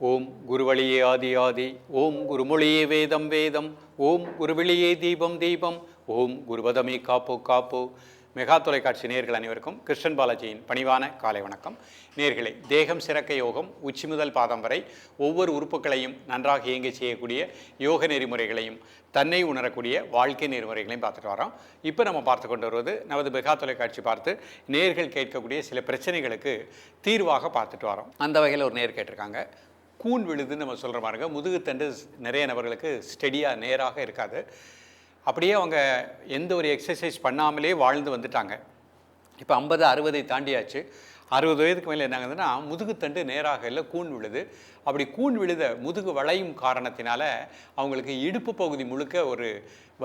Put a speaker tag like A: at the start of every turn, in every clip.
A: ஓம் குருவழியே ஆதி ஆதி, ஓம் குருமொழியே வேதம் வேதம், ஓம் குருவிழியே தீபம் தீபம், ஓம் குருபதமே காப்போ காப்போ. மெகா தொலைக்காட்சி நேர்கள் அனைவருக்கும் கிருஷ்ணன் பாலாஜியின் பணிவான காலை வணக்கம். நேர்களை, தேகம் சிறக்க யோகம், உச்சி முதல் பாதம் வரை ஒவ்வொரு உறுப்புகளையும் நன்றாக இயங்க செய்யக்கூடிய யோக நெறிமுறைகளையும் தன்னை உணரக்கூடிய வாழ்க்கை நெறிமுறைகளையும் பார்த்துட்டு வரோம். இப்போ நம்ம பார்த்து கொண்டு வருவது நமது மெகா தொலைக்காட்சி பார்த்து நேர்கள் கேட்கக்கூடிய சில பிரச்சனைகளுக்கு தீர்வாக பார்த்துட்டு வரோம். அந்த வகையில் ஒரு நேர் கேட்டிருக்காங்க, கூன் விழுதுன்னு நம்ம சொல்கிற மாதிரிங்க, முதுகுத்தண்டு நிறைய நபர்களுக்கு ஸ்டெடியாக நேராக இருக்காது. அப்படியே அவங்க எந்த ஒரு எக்ஸசைஸ் பண்ணாமலே வாழ்ந்து வந்துட்டாங்க. இப்போ 50-60 தாண்டியாச்சு. 60 வயதுக்கு மேலே என்ன ஆகுதுன்னா முதுகுத்தண்டு நேராக இல்லை, கூன் விழுது. அப்படி கூன் விழுத முதுகு வளையும் காரணத்தினால அவங்களுக்கு இடுப்பு பகுதி முழுக்க ஒரு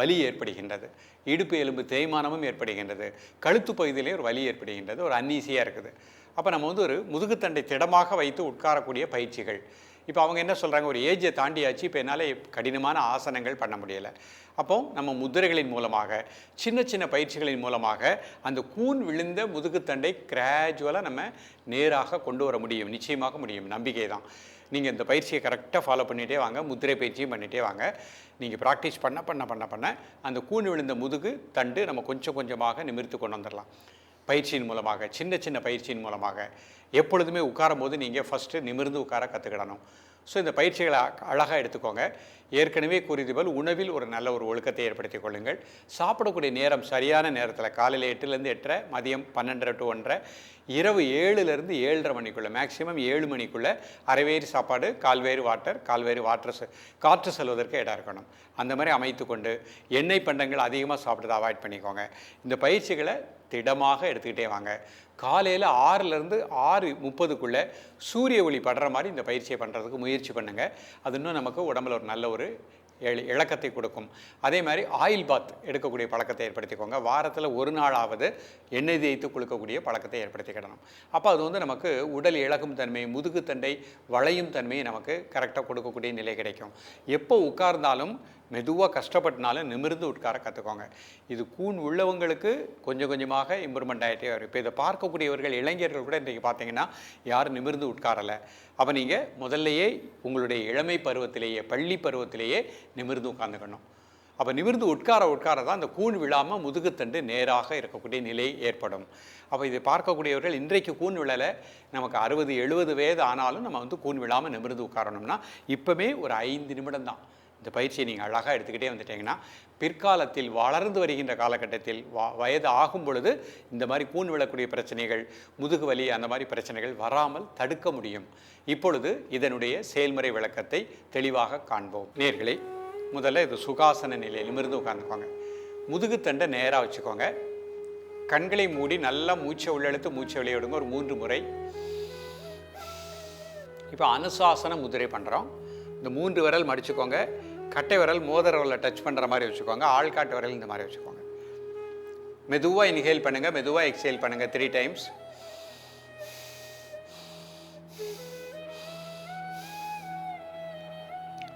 A: வலி ஏற்படுகின்றது. இடுப்பு எலும்பு தேய்மானமும் ஏற்படுகின்றது. கழுத்து பகுதியிலே ஒரு வலி ஏற்படுகின்றது. ஒரு அன்னீசியாக இருக்குது. அப்போ நம்ம ஒரு முதுகுத்தண்டை திடமாக வைத்து உட்காரக்கூடிய பயிற்சிகள். இப்போ அவங்க என்ன சொல்கிறாங்க, ஒரு ஏஜை தாண்டியாச்சு, இப்போ என்னால் கடினமான ஆசனங்கள் பண்ண முடியலை. அப்போது நம்ம முதிரைகளின் மூலமாக சின்ன சின்ன பயிற்சிகளின் மூலமாக அந்த கூன் விழுந்த முதுகுத்தண்டை கிராஜுவலாக நம்ம நேராக கொண்டு வர முடியும். நிச்சயமாக முடியும், நம்பிக்கை தான். நீங்கள் இந்த பயிற்சியை கரெக்டாக ஃபாலோ பண்ணிகிட்டே வாங்க, முதிரை பயிற்சியும் பண்ணிகிட்டே வாங்க. நீங்கள் ப்ராக்டிஸ் பண்ண அந்த கூன் விழுந்த முதுகு தண்டு நம்ம கொஞ்சம் கொஞ்சமாக நிமிர்த்து கொண்டு வந்துடலாம். பயிற்சியின் மூலமாக, சின்ன சின்ன பயிற்சியின் மூலமாக. எப்பொழுதுமே உட்காரும் போது நீங்கள் ஃபஸ்ட்டு நிமிர்ந்து உட்கார கற்றுக்கிடணும். ஸோ இந்த பயிற்சிகளை அழகாக எடுத்துக்கோங்க. ஏற்கனவே கூறியது போல் உணவில் ஒரு நல்ல ஒரு ஒழுக்கத்தை ஏற்படுத்திக் கொள்ளுங்கள். சாப்பிடக்கூடிய நேரம் சரியான நேரத்தில், காலையில் 8லேருந்து 8:30, மதியம் 12 to 1:30, இரவு 7லேருந்து 7:30 மணிக்குள்ளே, மேக்ஸிமம் 7 மணிக்குள்ளே அரைவேறு சாப்பாடு, கால்வேறு வாட்டர் காற்று செல்வதற்கு இடம் இருக்கணும். அந்த மாதிரி அமைத்து கொண்டு எண்ணெய் பண்டங்கள் அதிகமாக சாப்பிட்றதை அவாய்ட் பண்ணிக்கோங்க. இந்த பயிற்சிகளை திடமாக எடுத்துக்கிட்டே வாங்க. காலையில் 6லேருந்து 6:30க்குள்ளே சூரிய ஒளி படுற மாதிரி இந்த பயிற்சியை பண்ணுறதுக்கு முயற்சி பண்ணுங்கள். அது இன்னும் நமக்கு உடம்புல ஒரு நல்ல ஒரு இழக்கத்தை கொடுக்கும். அதே மாதிரி ஆயில் பாத் எடுக்கக்கூடிய பழக்கத்தை ஏற்படுத்திக்கோங்க. வாரத்தில் ஒரு நாளாவது எண்ணெய் தேய்த்து குளிக்கக்கூடிய பழக்கத்தை ஏற்படுத்திக்கிடணும். அப்போ அது நமக்கு உடல் இழகும் தன்மை, முதுகுத்தண்டை வளையும் தன்மையை நமக்கு கரெக்டாக கொடுக்கக்கூடிய நிலை கிடைக்கும். எப்போ உட்கார்ந்தாலும் மெதுவாக கஷ்டப்பட்டனாலும் நிமிர்ந்து உட்கார கற்றுக்கோங்க. இது கூன் உள்ளவங்களுக்கு கொஞ்சம் கொஞ்சமாக இம்ப்ரூவ்மெண்ட் ஆகிட்டே வரும். இப்போ இதை பார்க்கக்கூடியவர்கள், இளைஞர்கள் கூட இன்றைக்கு பார்த்தீங்கன்னா யாரும் நிமிர்ந்து உட்காரலை. அப்போ நீங்கள் முதல்லையே உங்களுடைய இளமை பருவத்திலேயே, பள்ளி பருவத்திலேயே நிமிர்ந்து உட்கார்ந்துக்கணும். அப்போ நிமிர்ந்து உட்கார தான் அந்த கூன் விழாமல் முதுகுத்தண்டு நேராக இருக்கக்கூடிய நிலை ஏற்படும். அப்போ இதை பார்க்கக்கூடியவர்கள், இன்றைக்கு கூன் விழலை, நமக்கு 60-70 வயது ஆனாலும் நம்ம கூன் விழாமல் நிமிர்ந்து உட்காரணும்னா இப்போவே ஒரு 5 நிமிடம் தான். இந்த பயிற்சியை நீங்கள் அழகாக எடுத்துக்கிட்டே வந்துட்டீங்கன்னா பிற்காலத்தில் வளர்ந்து வருகின்ற காலகட்டத்தில் வயது ஆகும் பொழுது இந்த மாதிரி கூன் விழக்கூடிய பிரச்சனைகள், முதுகு வலி, அந்த மாதிரி பிரச்சனைகள் வராமல் தடுக்க முடியும். இப்பொழுது இதனுடைய செயல்முறை விளக்கத்தை தெளிவாக காண்போம். நேர்களே, முதல்ல இது சுகாசன நிலையில் நிமிர்ந்து உட்கார்ந்துக்கோங்க. முதுகுத்தண்டை நேராக வச்சுக்கோங்க. கண்களை மூடி நல்லா மூச்சை உள்ளெழுத்து மூச்சை வெளியே விடுங்க ஒரு 3 முறை. இப்போ அனுசாசன முதிரை பண்ணுறோம். இந்த 3 விரல் மடிச்சுக்கோங்க. கட்டை விரல் மோதிர விரலை டச் பண்ணுற மாதிரி வச்சுக்கோங்க. ஆள்காட்டு விரல் இந்த மாதிரி வச்சுக்கோங்க. மெதுவாக இன்ஹேல் பண்ணுங்கள், மெதுவாக எக்ஸேல் பண்ணுங்கள் 3 times.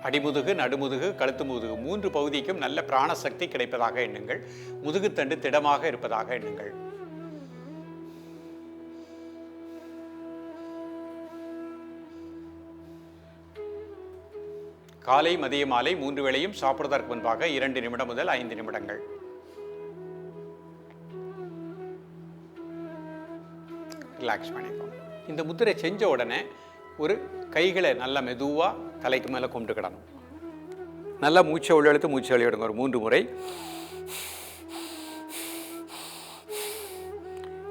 A: அடிமுதுகு, நடுமுதுகு, கழுத்து முதுகு 3 பகுதிக்கும் நல்ல பிராணசக்தி கிடைப்பதாக எண்ணுங்கள். முதுகுத்தண்டு திடமாக இருப்பதாக எண்ணுங்கள். காலை, மதிய, மாலை 3 வேளையும் சாப்பிடுவதற்கு முன்பாக 2 நிமிடம் முதல் 5 நிமிடங்கள். ரிலாக்ஸ் பண்ணிக்கோங்க. இந்த முத்திரை செஞ்ச உடனே ஒரு கைகளை நல்லா மெதுவாக தலைக்கு மேலே கும்பிட்டுக்கிடணும். நல்லா மூச்சை உள்ளெழுத்து மூச்சை வெளியிடுங்க ஒரு 3 முறை.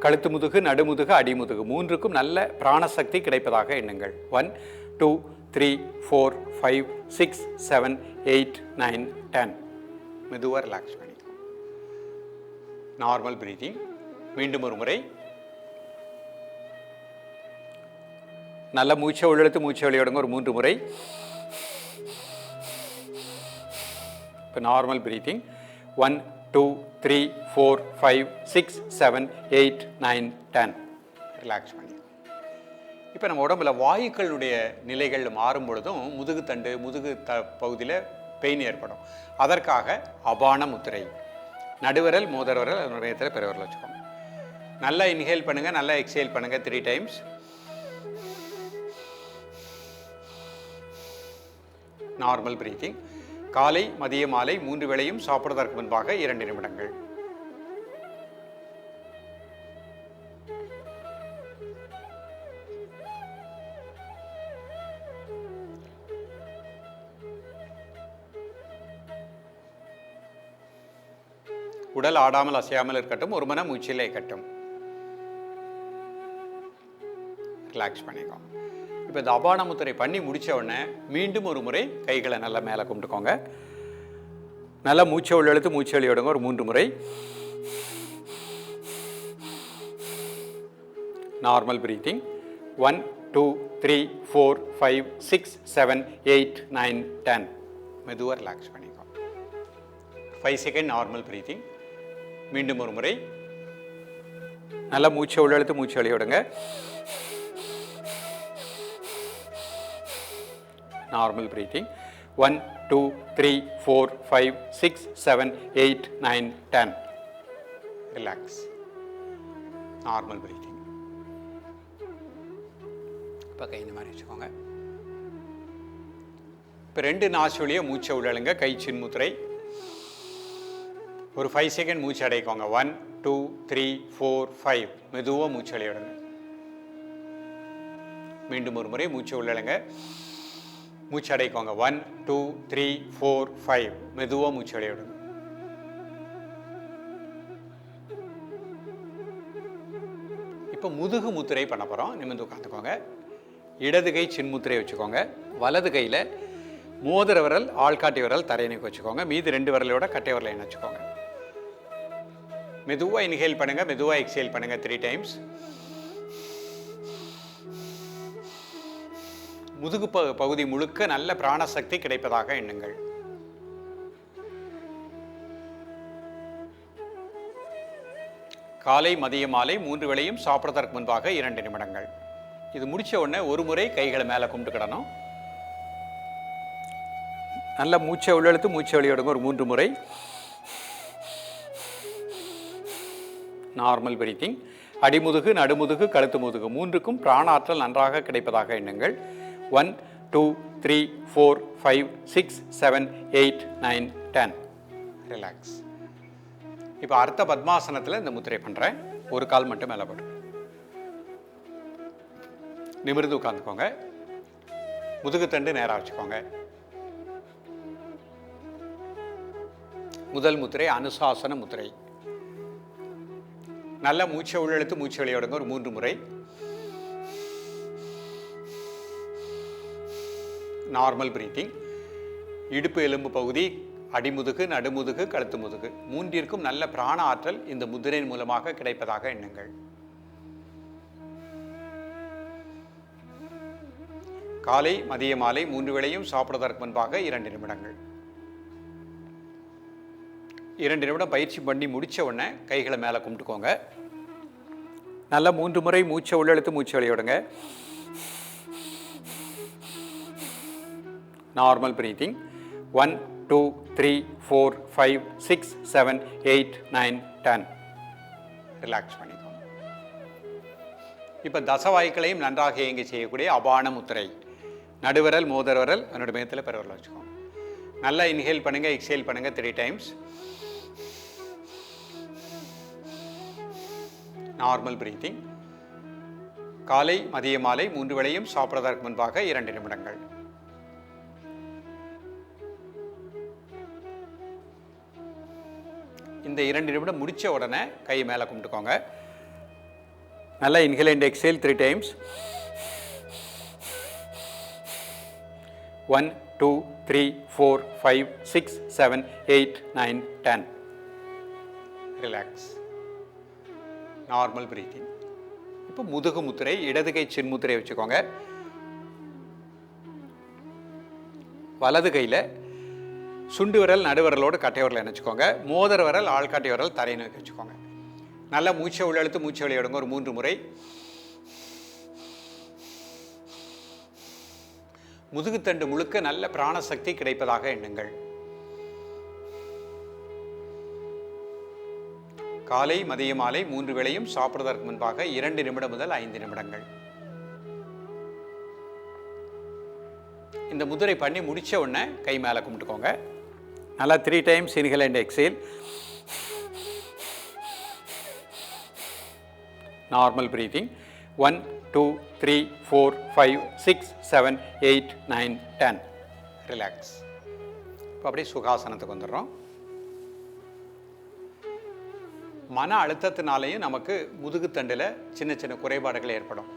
A: கழுத்து முதுகு, நடுமுதுகு, அடிமுதுகு 3க்கும் நல்ல பிராணசக்தி கிடைப்பதாக எண்ணுங்கள். 1 2 3 4 5 6 7 8 9 10. மெதுவாக ரிலாக்ஸ் பண்ணிக்கோங்க. Normal breathing. மீண்டும் ஒரு முறை. நல்ல மூச்சை உள்ளெழுத்து மூச்சை வெளியிடுங்க ஒரு 3 முறை. இப்போ நார்மல் பிரீத்திங். 1 2 3 4 5 6 7 8 9 10. ரிலாக்ஸ் பண்ணி. இப்போ நம்ம உடம்புல வாயுக்களுடைய நிலைகள் மாறும் பொழுதும் முதுகுத்தண்டு, முதுகு பகுதியில் பெயின் ஏற்படும். அதற்காக அபான முத்திரை. நடுவிரல், மோதிர விரல், அதனுடைய பெருவிரல் வச்சுக்கோங்க. நல்லா இன்ஹேல் பண்ணுங்கள், நல்லா எக்ஸேல் பண்ணுங்கள் 3 times. Normal breathing. காலை மதிய மாலை 3 வேளையும் சாப்பிடுவதற்கு முன்பாக 2 நிமிடங்கள். உடல் ஆடாமல் அசையாமல் இருக்கட்டும். ஒரு மன மூச்சிலே இருக்கட்டும். ரிலாக்ஸ் பண்ணிக்கோ. இப்போ இந்த அபான முத்திரை பண்ணி முடித்த உடனே மீண்டும் ஒரு முறை கைகளை நல்லா மேலே கும்பிட்டுக்கோங்க. நல்லா மூச்சை உள்ள இழுத்து மூச்சை வெளியே விடுங்க. ஒரு 3 முறை. Normal breathing. 1 2 3 4 5 6 7 8 9 10. மெதுவாக ரிலாக்ஸ் பண்ணிக்கோ. 5 செகண்ட் நார்மல் பிரீத்திங். மீண்டும் ஒரு முறை நல்லா மூச்சை உள்ள இழுத்து மூச்சை வெளியே விடுங்க. Normal breathing. 1 2 3 4 5 6 7 8 9 10. Relax. Normal breathing. இப்போ கை இந்த மாதிரி வச்சுக்கோங்க. இப்போ 2 நாசி வழியே மூச்சை உள்ளழுங்க. கை சின்முத்திரை. ஒரு 5 செகண்ட் மூச்சு அடைக்கோங்க. 1 2 3 4 5. மெதுவாக மூச்சு அடையிடுங்க. மீண்டும் ஒரு முறை மூச்சு உள்ளழுங்க. மூச்சு அடைக்கோங்க. 1 2 3 4 5. மெதுவாக மூச்சு அடையிடுங்க. இப்போ முதுகு முத்திரை பண்ண போகிறோம். நிமிர்ந்து உட்காந்துக்கோங்க. இடது கை சின்முத்திரை வச்சுக்கோங்க. வலது கையில் மோதிர விரல் ஆள்காட்டி விரல் தரையணைக்கு வச்சுக்கோங்க. மீது 2 விரலோட கட்டை விரலை இணைச்சுக்கோங்க. மெதுவாக இன்ஹேல் பண்ணுங்க. மெதுவாக எக்ஸேல் பண்ணுங்க 3 டைம்ஸ். முதுகு பகுதி முழுக்க நல்ல பிராணசக்தி கிடைப்பதாக எண்ணுங்கள். காலை மதிய மாலை 3 வேளையும் சாப்பிட்றதற்கு முன்பாக 2 நிமிடங்கள். இது முடிச்ச உடனே ஒரு முறை கைகளை மேலே கும்பிட்டுக்கிடணும். நல்ல மூச்சை உள்ளெழுத்து மூச்சை வெளியிடுங்க. ஒரு 3 முறை. Normal breathing. அடிமுதுகு நடுமுதுகு கழுத்து முதுகு 3க்கும் பிராணாற்றல் நன்றாக கிடைப்பதாக எண்ணுங்கள். 1 2 3 4 5 6 7 8 9 10. ரிலாக்ஸ். இப்போ அர்த்த பத்மாசனத்தில் இந்த முத்திரை பண்ணுறேன். ஒரு கால் மட்டும் மேலே போட்டு நிமிர்ந்து உட்காந்துக்கோங்க. முதுகுத்தண்டு நேராக வச்சுக்கோங்க. முதல் முத்திரை அனுசாசன முத்திரை. நல்ல மூச்சை உள்ளெழுத்து மூச்சை வெளியிடுங்க. ஒரு 3 முறை. Normal breathing. இடுப்பு எலும்பு பகுதி அடிமுதுகு நடுமுதுகு கழுத்து முதுகு 3ற்கும் நல்ல பிராண ஆற்றல் இந்த முத்திரையின் மூலமாக கிடைப்பதாக எண்ணுங்கள். காலை மதிய மாலை 3 வேளையும் சாப்பிடுவதற்கு முன்பாக 2 நிமிடங்கள். 2 நிமிடம் பயிற்சி பண்ணி முடித்த உடனே கைகளை மேலே கும்பிட்டுக்கோங்க. நல்லா 3 முறை மூச்சை உள்ளெழுத்து மூச்சை வெளியிடுங்க. Normal breathing. 1 2 3 4 5 6 7 8 9 10. ரிலாக்ஸ் பண்ணிக்கோங்க. இப்போ தசவாய்க்களையும் நன்றாக இயங்கி செய்யக்கூடிய அபான முத்திரை. நடுவிரல் மோதிர விரல் என்னோட மேத்தில் பெருவிரல் வச்சுக்கோங்க. நல்லா இன்ஹேல் பண்ணுங்க. எக்ஸேல் பண்ணுங்க 3 டைம்ஸ். Normal breathing. காலை மதிய மாலை 3 வேளையும் சாப்பிடுவதற்கு முன்பாக 2 நிமிடங்கள். இந்த 2 நிமிடம் முடித்த உடனே கை மேலே கும்பிட்டுக்கோங்க. நல்லா inhale and exhale 3 times. 1 2 3 4 5 6 7 8 9 10. Relax. Normal breathing. இப்போ முதுகு முத்திரை. இடது கை சின்முத்திரை வச்சுக்கோங்க. வலது கையில் சுண்டு விரல் நடுவிரலோடு கட்டை விரல் இணைச்சிக்கோங்க. மோதிர விரல் ஆள்காட்டி விரல் தரையை நோக்கி வச்சுக்கோங்க. நல்லா மூச்சை உள்ளெழுத்து மூச்சை வெளியிடுங்க. ஒரு 3 முறை. முதுகுத்தண்டு முழுக்க நல்ல பிராணசக்தி கிடைப்பதாக எண்ணுங்கள். காலை மதிய மாலை 3 வேளையும் சாப்பிடுவதற்கு முன்பாக 2 நிமிடம் முதல் 5 நிமிடங்கள். இந்த முதிரை பண்ணி முடித்த உடனே கை மேலே கும்பிட்டுக்கோங்க. நல்லா 3 times inhale and exhale. Normal breathing. 1 2 3 4 5 6 7 8 9 10. Relax. இப்போ அப்படியே சுகாசனத்துக்கு வந்துடுறோம். மன அழுத்தத்தினாலேயும் நமக்கு முதுகுத்தண்டில் சின்ன சின்ன குறைபாடுகள் ஏற்படும்.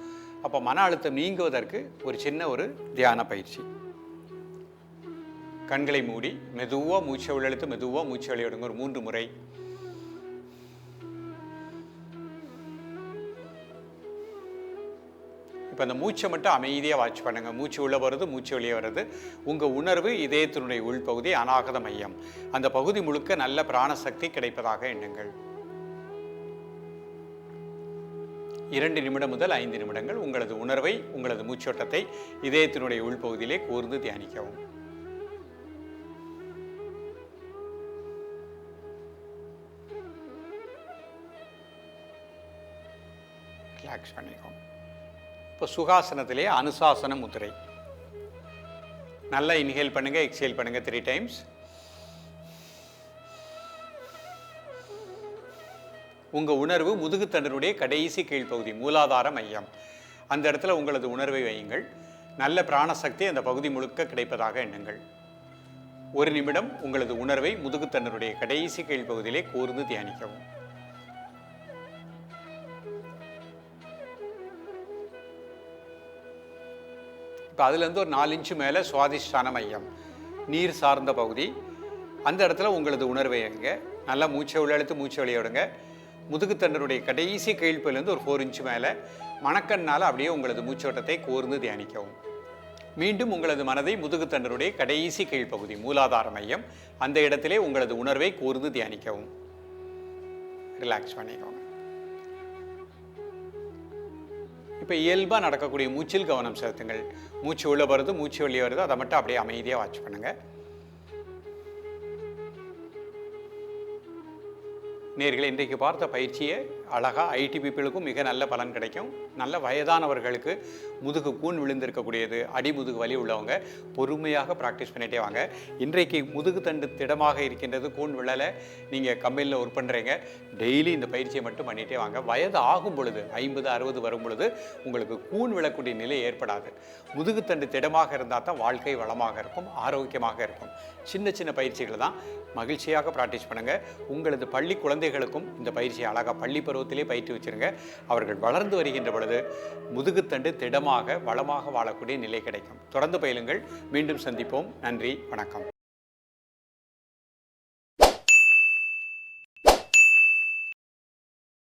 A: அப்போ மன அழுத்தம் நீங்குவதற்கு ஒரு தியான பயிற்சி. கண்களை மூடி மெதுவாக மூச்சை உள்ளெழுத்து மெதுவாக மூச்சை வெளியிடுங்க. ஒரு 3 முறை. இப்போ அந்த மூச்சை மட்டும் அமைதியாக வாட்ச் பண்ணுங்கள். மூச்சு உள்ளே வருது, மூச்சு வெளியே வருது. உங்கள் உணர்வு இதயத்தினுடைய உள்பகுதி அநாகத மையம். அந்த பகுதி முழுக்க நல்ல பிராணசக்தி கிடைப்பதாக எண்ணுங்கள். 2 நிமிடம் முதல் 5 நிமிடங்கள் உங்களது உணர்வை, உங்களது மூச்சோட்டத்தை இதயத்தினுடைய உள்பகுதியிலே கூர்ந்து தியானிக்கவும். ரிலாக்ஸ் பண்ணிக்கோங்க. இப்போ சுகாசனத்திலே அனுசாசன முதிரை. நல்லா இன்ஹேல் பண்ணுங்க, எக்ஸேல் பண்ணுங்க 3 டைம்ஸ். உங்கள் உணர்வு முதுகுத்தண்டினுடைய கடைசி கீழ்ப்பகுதி மூலாதார மையம். அந்த இடத்துல உங்களது உணர்வை வையுங்கள். நல்ல பிராணசக்தி அந்த பகுதி முழுக்க கிடைப்பதாக எண்ணுங்கள். 1 நிமிடம் உங்களது உணர்வை முதுகுத்தண்டினுடைய கடைசி கீழ்ப்பகுதியிலே கூர்ந்து தியானிக்கவும். இப்போ அதுலேருந்து ஒரு 4 இன்ச்சு மேலே சுவாதிஷ்டான மையம், நீர் சார்ந்த பகுதி. அந்த இடத்துல உங்களது உணர்வை வைங்க. நல்லா மூச்சை உள்ளெழுத்து மூச்சை வெளியே விடுங்க. முதுகுத்தண்டனுடைய கடைசி கீழ்ப்பிலேருந்து ஒரு 4 இன்ச்சு மேலே மணக்கண்ணால் அப்படியே உங்களது மூச்சோட்டத்தை கூர்ந்து தியானிக்கவும். மீண்டும் உங்களது மனதை முதுகுத்தண்டனுடைய கடைசி கீழ்ப்பகுதி மூலாதார மையம், அந்த இடத்திலே உங்களது உணர்வை கூர்ந்து தியானிக்கவும். ரிலாக்ஸ் பண்ணிக்கோங்க. இப்போ இயல்பாக நடக்கக்கூடிய மூச்சில் கவனம் செலுத்துங்கள். மூச்சு உள்ளே வருது, மூச்சு வெளியே வருது, அதை மட்டும் அப்படியே அமைதியாக வாட்ச் பண்ணுங்கள். நேர்களை இன்றைக்கு பார்த்த பயிற்சியை அழகாக ஐடி பீப்புளுக்கும் மிக நல்ல பலன் கிடைக்கும். நல்ல வயதானவர்களுக்கு முதுகு கூன் விழுந்திருக்கக்கூடியது, அடிமுதுகு வலி உள்ளவங்க பொறுமையாக ப்ராக்டிஸ் பண்ணிகிட்டே வாங்க. இன்றைக்கு முதுகு தண்டு திடமாக இருக்கின்றது, கூன் விழலை, நீங்கள் கம்பெனியில் ஒர்க் பண்ணுறீங்க, டெய்லி இந்த பயிற்சியை மட்டும் பண்ணிகிட்டே வாங்க. வயது ஆகும் பொழுது 50 60 வரும் பொழுது உங்களுக்கு கூன் விழக்கூடிய நிலை ஏற்படாது. முதுகுத்தண்டு திடமாக இருந்தால் தான் வாழ்க்கை வளமாக இருக்கும், ஆரோக்கியமாக இருக்கும். சின்ன சின்ன பயிற்சிகளை தான் மகிழ்ச்சியாக ப்ராக்டிஸ் பண்ணுங்கள். உங்களது பள்ளி குழந்தைகளுக்கும் இந்த பயிற்சியை அழகாக பள்ளி பருவத்திலே பயிற்சி வச்சுருங்க. அவர்கள் வளர்ந்து வருகின்ற பொழுது முதுகுத்தண்டு திடமாக வளமாக வாழக்கூடிய நிலை கிடைக்கும். தொடர்ந்து பயிலுங்கள். மீண்டும் சந்திப்போம். நன்றி, வணக்கம்.